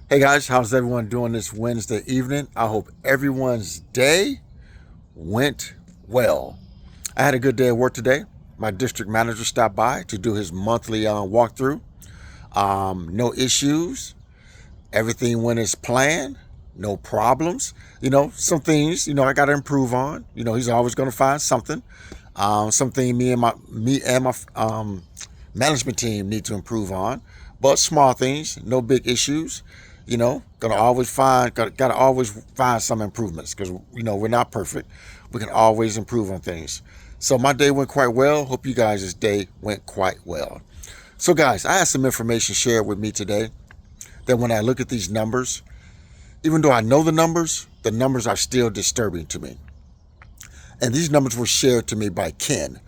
Hey guys, how's everyone doing this Wednesday evening? I hope everyone's day went well. I had a good day at work today. My district manager stopped by to do his monthly walkthrough. No issues. Everything went as planned. No problems. Some things, I got to improve on. He's always going to find something. Something me and my management team need to improve on. But small things, no big issues. Gotta always find some improvements because we're not perfect. We can always improve on things. So my day went quite well. Hope you guys' day went quite well. So guys, I had some information shared with me today that when I look at these numbers, even though I know the numbers are still disturbing to me. And these numbers were shared to me by Ken.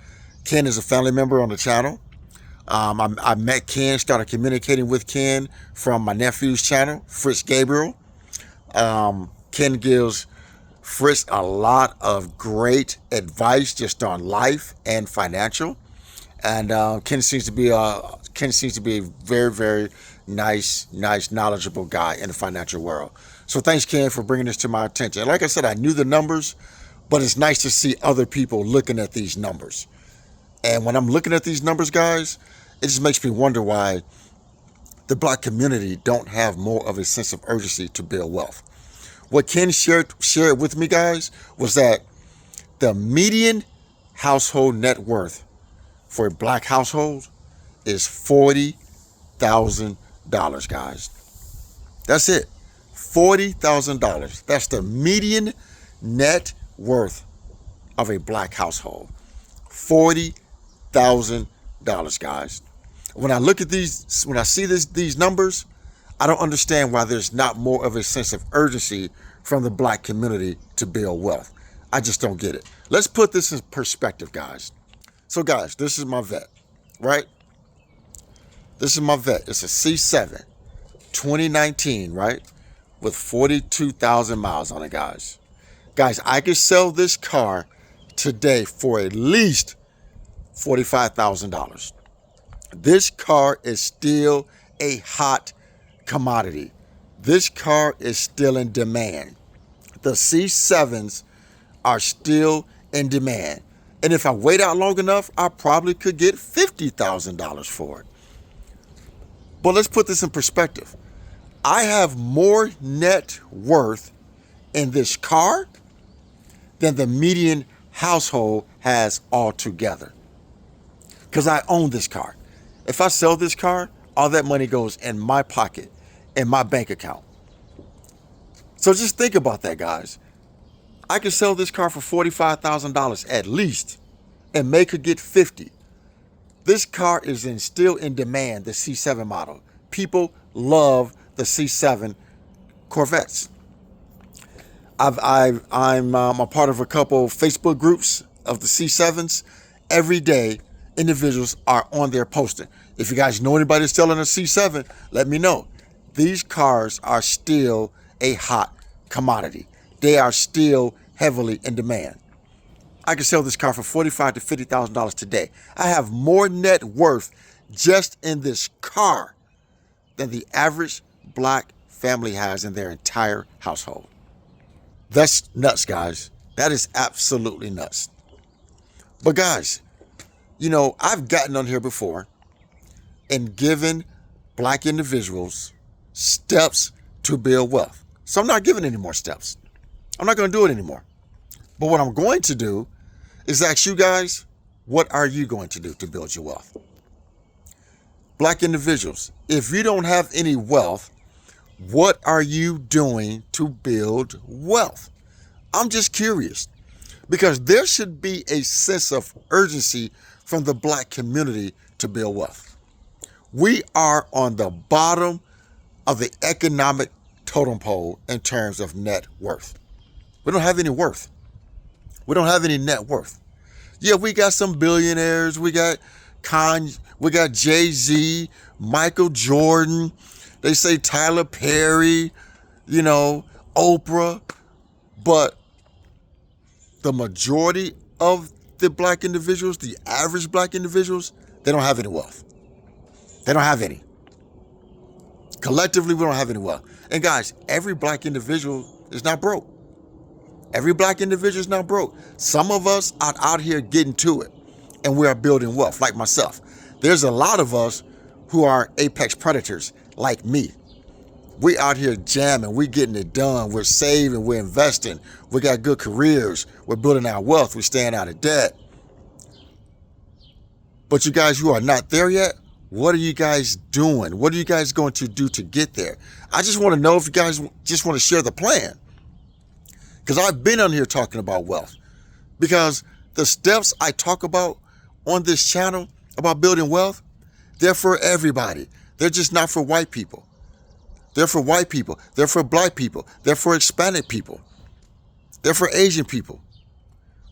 Ken is a family member on the channel. I met Ken, started communicating with Ken from my nephew's channel, Fritz Gabriel. Ken gives Fritz a lot of great advice just on life and financial. And Ken seems to be a very, very nice, knowledgeable guy in the financial world. So thanks, Ken, for bringing this to my attention. Like I said, I knew the numbers, but it's nice to see other people looking at these numbers. And when I'm looking at these numbers, guys, it just makes me wonder why the Black community don't have more of a sense of urgency to build wealth. What Ken shared with me, guys, was that the median household net worth for a Black household is $40,000, guys. That's it. $40,000. That's the median net worth of a Black household. $40,000, guys. When I look at these, when I see these numbers, I don't understand why there's not more of a sense of urgency from the Black community to build wealth. I just don't get it. Let's put this in perspective, guys. So guys, this is my vet, right? This is my vet. It's a C7, 2019, right? With 42,000 miles on it, guys. Guys, I could sell this car today for at least $45,000. This car is still a hot commodity. This car is still in demand. The C7s are still in demand. And if I wait out long enough, I probably could get $50,000 for it. But let's put this in perspective. I have more net worth in this car than the median household has altogether. Because I own this car. If I sell this car, all that money goes in my pocket, in my bank account. So just think about that, guys. I could sell this car for $45,000 at least, and could get 50. This car is still in demand, the C7 model. People love the C7 Corvettes. I'm a part of a couple Facebook groups of the C7s. Every day, individuals are on there posting. If you guys know anybody that's selling a C7, let me know. These cars are still a hot commodity. They are still heavily in demand. I can sell this car for $45,000 to $50,000 today. I have more net worth just in this car than the average Black family has in their entire household. That's nuts, guys. That is absolutely nuts. But guys, I've gotten on here before and given Black individuals steps to build wealth. So I'm not giving any more steps. I'm not going to do it anymore. But what I'm going to do is ask you guys, what are you going to do to build your wealth? Black individuals, if you don't have any wealth, what are you doing to build wealth? I'm just curious, because there should be a sense of urgency from the Black community to build wealth. We are on the bottom of the economic totem pole in terms of net worth. We don't have any worth. We don't have any net worth. Yeah, we got some billionaires. We got Jay-Z, Michael Jordan. They say Tyler Perry, Oprah. But the majority of the Black individuals, the average Black individuals, they don't have any wealth. They don't have any. Collectively, we don't have any wealth. And guys, every black individual is not broke. Every black individual is not broke. Some of us are out here getting to it, and we are building wealth, like myself. There's a lot of us who are apex predators, like me. We out here jamming, we getting it done, we're saving, we're investing, we got good careers, we're building our wealth, we're staying out of debt. But you guys who are not there yet, what are you guys doing? What are you guys going to do to get there? I just want to know if you guys just want to share the plan. Because I've been on here talking about wealth. Because the steps I talk about on this channel about building wealth, they're for everybody. They're just not for white people. They're for white people. They're for black people. They're for Hispanic people. They're for Asian people.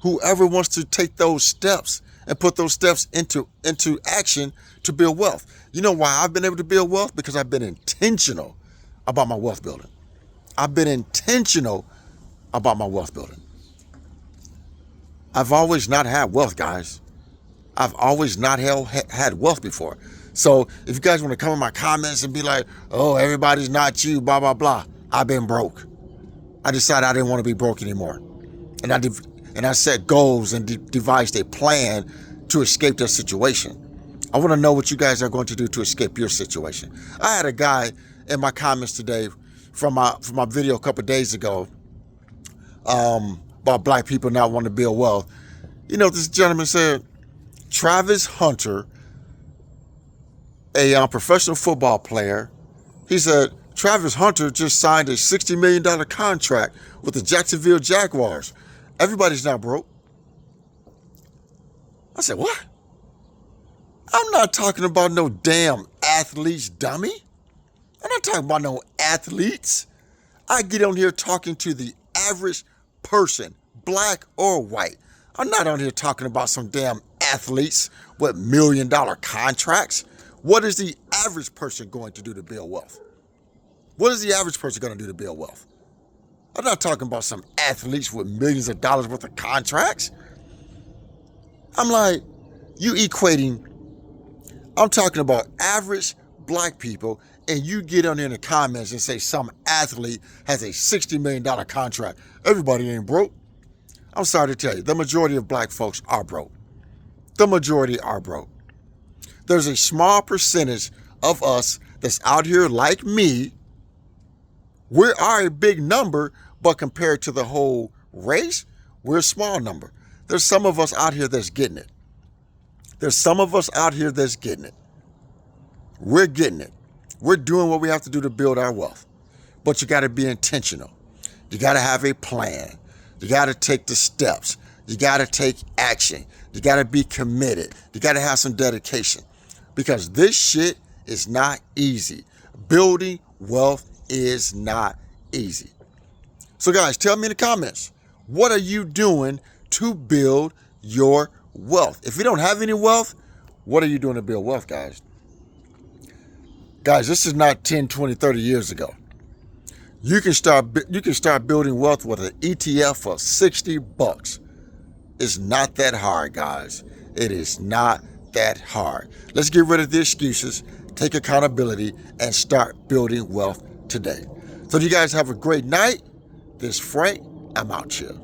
Whoever wants to take those steps and put those steps into action to build wealth. You know why I've been able to build wealth? Because I've been intentional about my wealth building. I've been intentional about my wealth building. I've always not had wealth, guys. I've always not had wealth before. So if you guys want to come in my comments and be like, oh, everybody's not you, blah, blah, blah. I've been broke. I decided I didn't want to be broke anymore. And I set goals and devised a plan to escape that situation. I want to know what you guys are going to do to escape your situation. I had a guy in my comments today from my video a couple of days ago about black people not wanting to build wealth. You know, this gentleman said, Travis Hunter, a professional football player, he said, Travis Hunter just signed a $60 million contract with the Jacksonville Jaguars. Everybody's not broke. I said, what? I'm not talking about no damn athletes, dummy. I'm not talking about no athletes. I get on here talking to the average person, black or white. I'm not on here talking about some damn athletes with $1 million contracts. What is the average person going to do to build wealth? What is the average person going to do to build wealth? I'm not talking about some athletes with millions of dollars worth of contracts. I'm like, I'm talking about average black people, and you get on there in the comments and say some athlete has a $60 million contract. Everybody ain't broke. I'm sorry to tell you, the majority of black folks are broke. The majority are broke. There's a small percentage of us that's out here like me. We are a big number, but compared to the whole race, we're a small number. There's some of us out here that's getting it. There's some of us out here that's getting it. We're getting it. We're doing what we have to do to build our wealth. But you got to be intentional. You got to have a plan. You got to take the steps. You got to take action. You got to be committed. You got to have some dedication. Because this shit is not easy. Building wealth is not easy. So guys, tell me in the comments, what are you doing to build your wealth? If you don't have any wealth, what are you doing to build wealth, guys? Guys, this is not 10, 20, 30 years ago. You can start building wealth with an ETF for $60. It's not that hard, guys. It is not that hard. Let's get rid of the excuses, take accountability, and start building wealth today. So you guys have a great night. This is Frank. I'm out here.